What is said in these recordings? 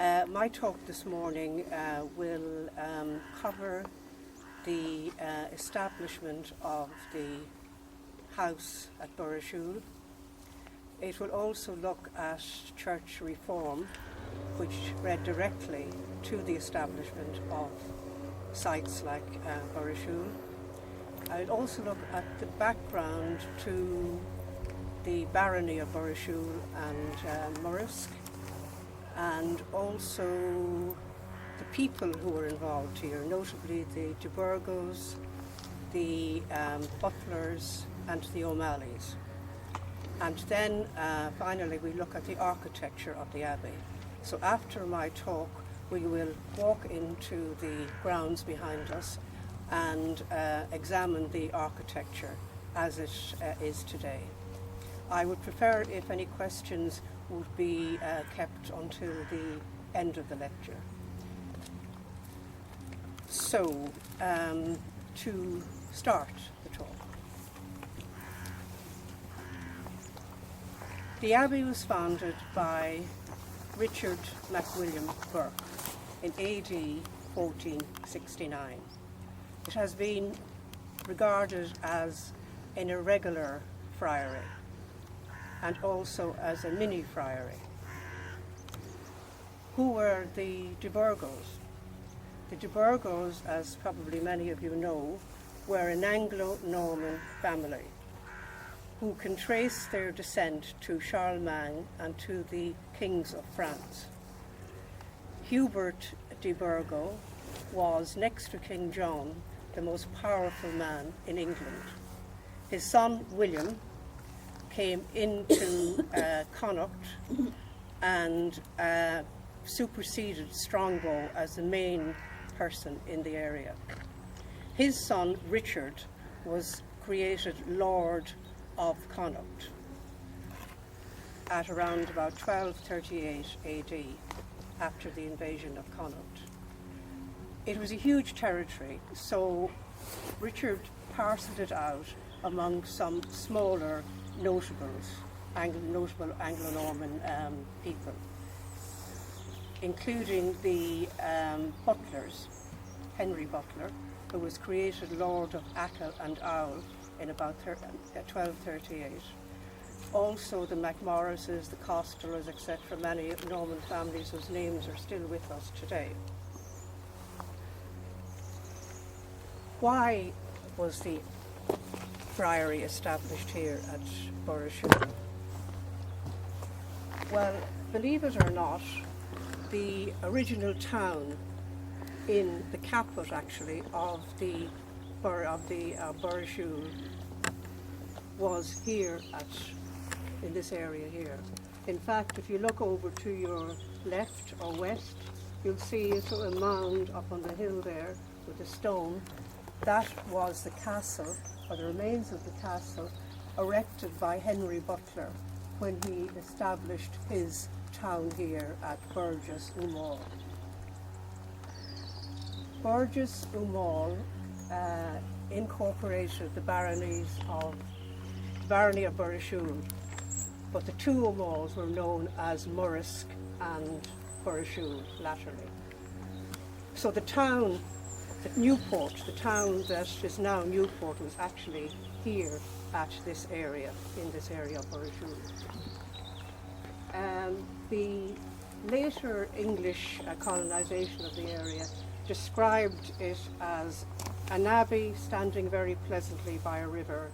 My talk this morning will cover the establishment of the house at Burrishoole. It will also look at church reform, which led directly to the establishment of sites like Burrishoole. I'll also look at the background to the barony of Burrishoole and Murrisk, and also the people who were involved here, notably the de Burgos, the Butlers and the O'Malleys. And then finally we look at the architecture of the abbey. So after my talk we will walk into the grounds behind us and examine the architecture as it is today. I would prefer if any questions would be kept until the end of the lecture. So, to start the talk. The abbey was founded by Richard MacWilliam Burke in AD 1469. It has been regarded as an irregular friary and also as a mini friary. Who were the de Burgos? The de Burgos, as probably many of you know, were an Anglo-Norman family who can trace their descent to Charlemagne and to the kings of France. Hubert de Burgo was, next to King John, the most powerful man in England. His son William came into Connaught and superseded Strongbow as the main person in the area. His son Richard was created Lord of Connaught at around about 1238 AD, after the invasion of Connaught. It was a huge territory, so Richard parceled it out among some smaller notables, notable Anglo-Norman people, including the Butlers, Henry Butler, who was created Lord of Achill and Owl in about 1238. Also the MacMorrises, the Costellers, etc., many Norman families whose names are still with us today. Why was the friary established here at Burrishoole? Well, believe it or not, the original town in the caput, actually, of the Burrishoole was here in this area here. In fact, if you look over to your left or west, you'll see a sort of mound up on the hill there with a stone. That was the castle, or the remains of the castle, erected by Henry Butler when he established his town here at Burrishoole. Burrishoole incorporated the barony of Burrishoole, but the two O'Malls were known as Murrisk and Burrishoole latterly. So the town, Newport, the town that is now Newport, was actually here at this area, in this area of Burrishoole. The later English colonisation of the area described it as an abbey standing very pleasantly by a river,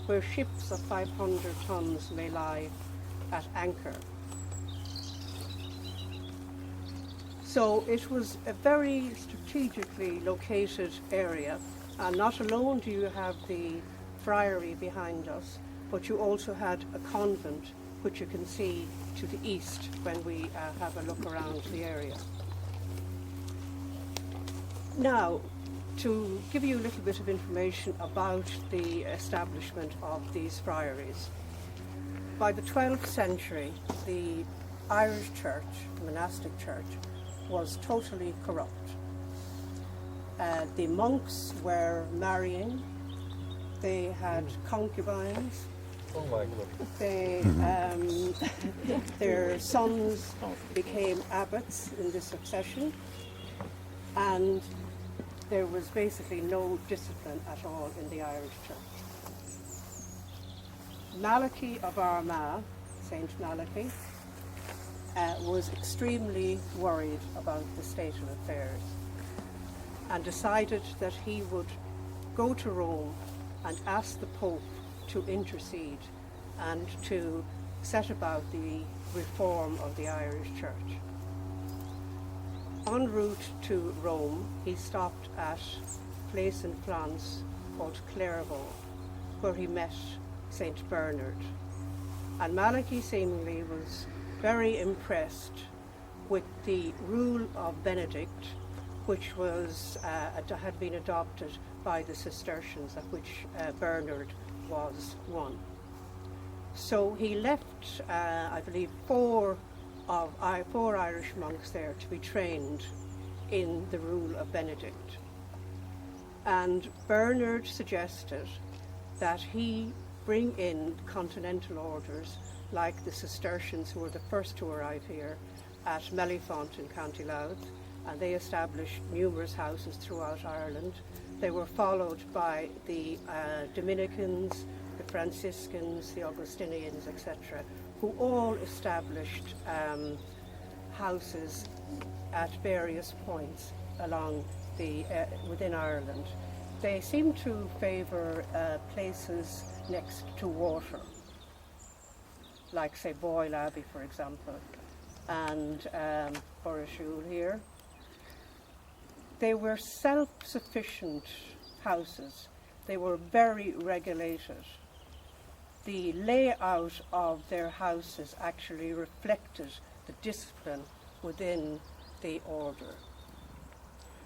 where ships of 500 tons may lie at anchor. So it was a very strategically located area, and not alone do you have the friary behind us, but you also had a convent, which you can see to the east when we have a look around the area. Now, to give you a little bit of information about the establishment of these friaries. By the 12th century, the Irish church, the monastic church, was totally corrupt. The monks were marrying, they had concubines, Their sons became abbots in this succession, and there was basically no discipline at all in the Irish Church. Malachy of Armagh, Saint Malachy, was extremely worried about the state of affairs and decided that he would go to Rome and ask the Pope to intercede and to set about the reform of the Irish Church. En route to Rome, he stopped at a place in France called Clairvaux, where he met St. Bernard. And Malachy seemingly was very impressed with the rule of Benedict, which was had been adopted by the Cistercians, of which Bernard was one. So he left, I believe, four Irish monks there to be trained in the rule of Benedict. And Bernard suggested that he bring in continental orders like the Cistercians, who were the first to arrive here at Mellifont in County Louth, and they established numerous houses throughout Ireland. They were followed by the Dominicans, the Franciscans, the Augustinians, etc., who all established houses at various points along the within Ireland. They seem to favour places next to water, like say Burrishoole Abbey, for example, and Burrishoole here. They were self-sufficient houses. They were very regulated. The layout of their houses actually reflected the discipline within the order.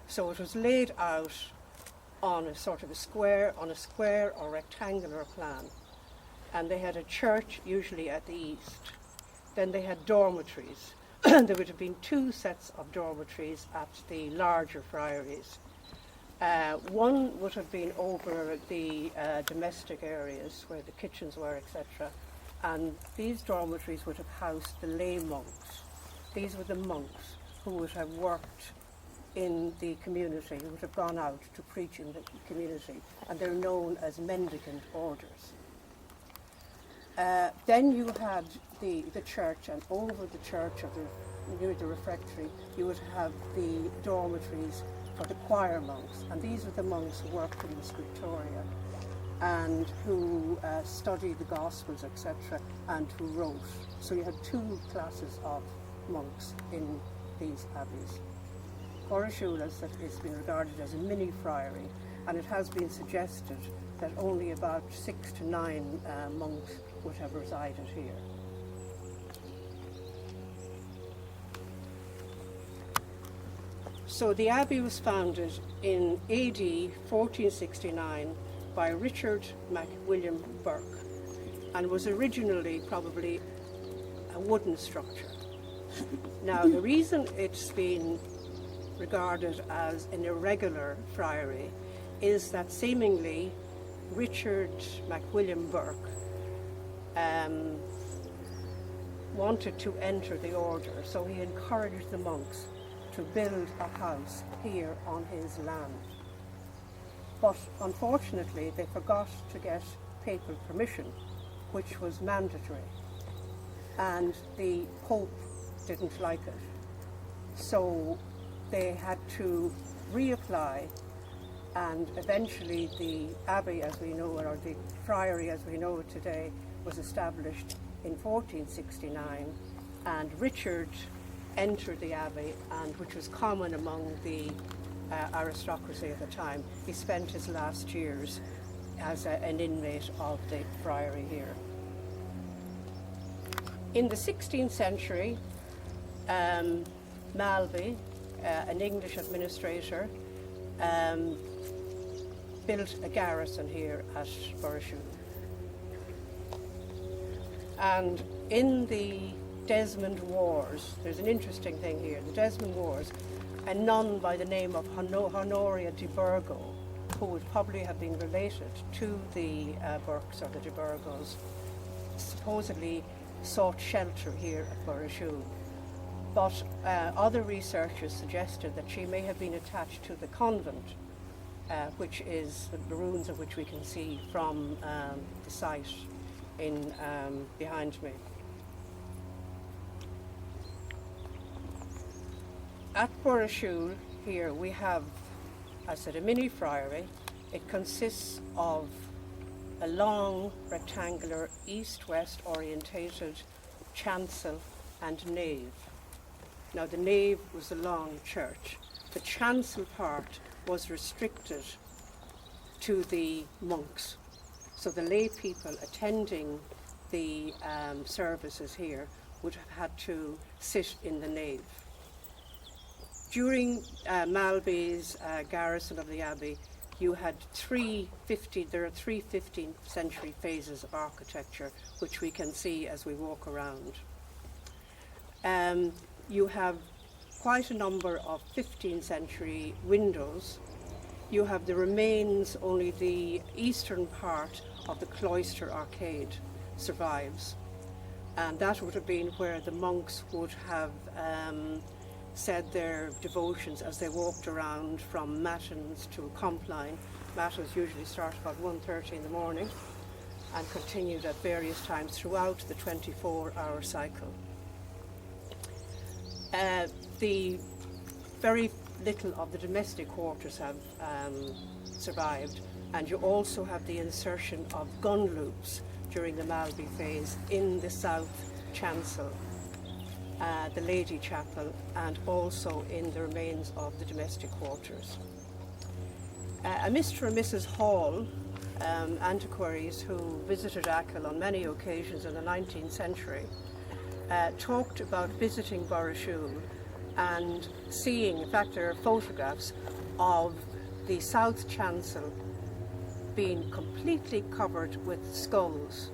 So it was laid out on a sort of a square or rectangular plan. And they had a church usually at the east. Then they had dormitories. There would have been two sets of dormitories at the larger friaries. One would have been over the domestic areas where the kitchens were, etc. And these dormitories would have housed the lay monks. These were the monks who would have worked in the community, who would have gone out to preach in the community, and they're known as mendicant orders. Then you had the church, and over the church, near the refectory, you would have the dormitories for the choir monks, and these were the monks who worked in the scriptoria and who studied the Gospels, etc., and who wrote. So you had two classes of monks in these abbeys. Burrishoole has been regarded as a mini friary, and it has been suggested that only about 6 to 9 monks would have resided here. So the abbey was founded in AD 1469 by Richard MacWilliam Burke, and was originally probably a wooden structure. Now, the reason it's been regarded as an irregular friary is that seemingly Richard MacWilliam Burke wanted to enter the order, so he encouraged the monks to build a house here on his land. But unfortunately, they forgot to get papal permission, which was mandatory, and the Pope didn't like it. So they had to reapply, and eventually the abbey as we know it, or the friary as we know it today, was established in 1469, and Richard entered the abbey, and which was common among the aristocracy at the time. He spent his last years as an inmate of the friary here. In the 16th century, Malby, an English administrator, built a garrison here at Burrishoole. And in the Desmond Wars, there's an interesting thing here. The Desmond Wars, a nun by the name of Honoria de Burgo, who would probably have been related to the Burkes or the de Burgos, supposedly sought shelter here at Burrishoole. But other researchers suggested that she may have been attached to the convent, which is the ruins of which we can see from the site in behind me. At Burrishoole here we have, as I said, a mini friary. It consists of a long rectangular east-west orientated chancel and nave. Now the nave was a long church. The chancel part was restricted to the monks. So the lay people attending the services here would have had to sit in the nave. During Malby's garrison of the abbey, you had there are three 15th century phases of architecture, which we can see as we walk around. You have quite a number of 15th century windows. You have the remains, only the eastern part of the cloister arcade survives. And that would have been where the monks would have said their devotions as they walked around from Matins to Compline. Matins usually start about 1:30 in the morning and continued at various times throughout the 24-hour cycle. The very little of the domestic quarters have survived, and you also have the insertion of gun loops during the Malby phase in the south chancel, the Lady Chapel, and also in the remains of the domestic quarters. A Mr. and Mrs. Hall, antiquaries who visited Achill on many occasions in the 19th century, talked about visiting Burrishoole and seeing, in fact there are photographs of the south chancel being completely covered with skulls.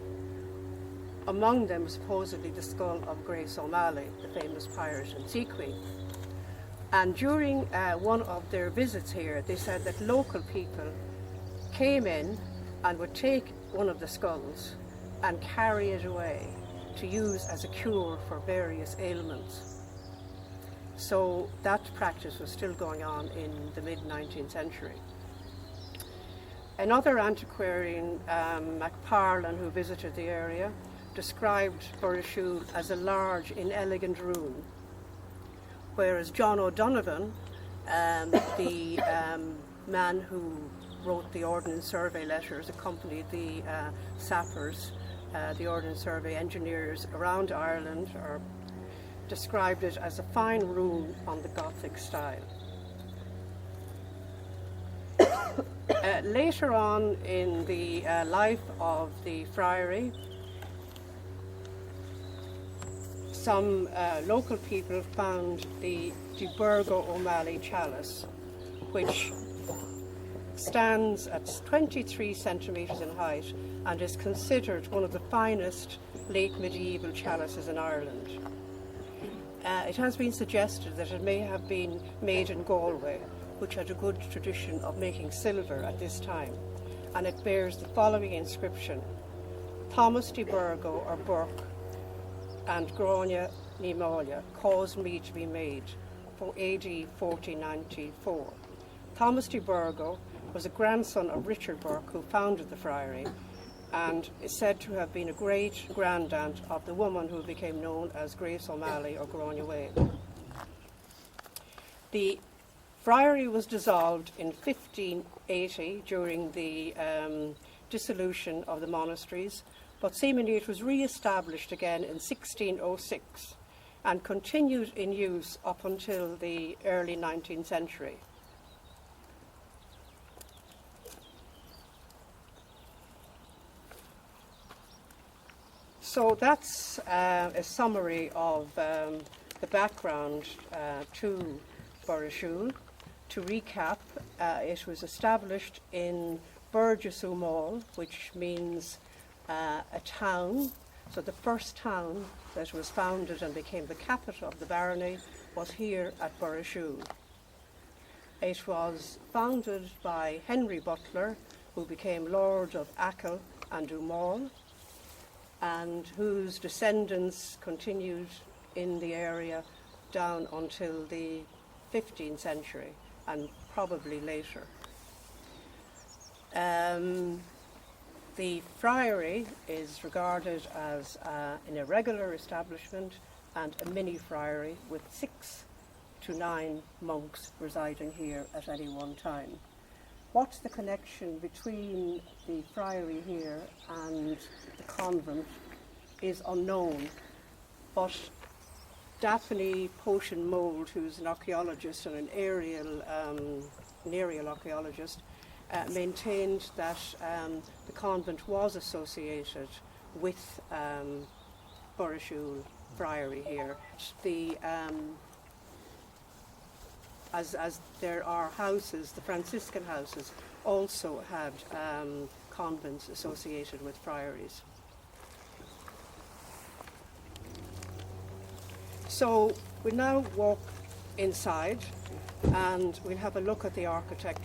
Among them supposedly the skull of Grace O'Malley, the famous pirate and sea queen. And during one of their visits here, they said that local people came in and would take one of the skulls and carry it away to use as a cure for various ailments. So that practice was still going on in the mid-19th century. Another antiquarian, MacParlan, who visited the area, described Burrishoole as a large, inelegant ruin, whereas John O'Donovan, the man who wrote the Ordnance Survey letters, accompanied the sappers, the Ordnance Survey engineers around Ireland, or described it as a fine ruin on the Gothic style. Later on in the life of the friary, some local people found the De Burgo O'Malley Chalice, which stands at 23 centimetres in height and is considered one of the finest late medieval chalices in Ireland. It has been suggested that it may have been made in Galway, which had a good tradition of making silver at this time, and it bears the following inscription: Thomas de Burgo or Burke and Grania Nimalia caused me to be made for AD 1494. Thomas de Burgo was a grandson of Richard Burke, who founded the friary, and is said to have been a great grandaunt of the woman who became known as Grace O'Malley or Grania Whale. The friary was dissolved in 1580 during the dissolution of the monasteries, but seemingly it was re-established again in 1606 and continued in use up until the early 19th century. So that's a summary of the background to Burrishoole. To recap, it was established in Burrishoole Mall, which means a town. So the first town that was founded and became the capital of the barony was here at Burrishoole. It was founded by Henry Butler, who became Lord of Achill and Umall. and whose descendants continued in the area down until the 15th century and probably later. The friary is regarded as an irregular establishment and a mini friary with 6 to 9 monks residing here at any one time. What's the connection between the friary here and the convent is unknown, but Daphne Potion Mould, who's an archaeologist and an aerial archaeologist, maintained that the convent was associated with Burrishoole Friary here. As there are houses, the Franciscan houses also had convents associated with friaries. So we'll now walk inside and we'll have a look at the architecture.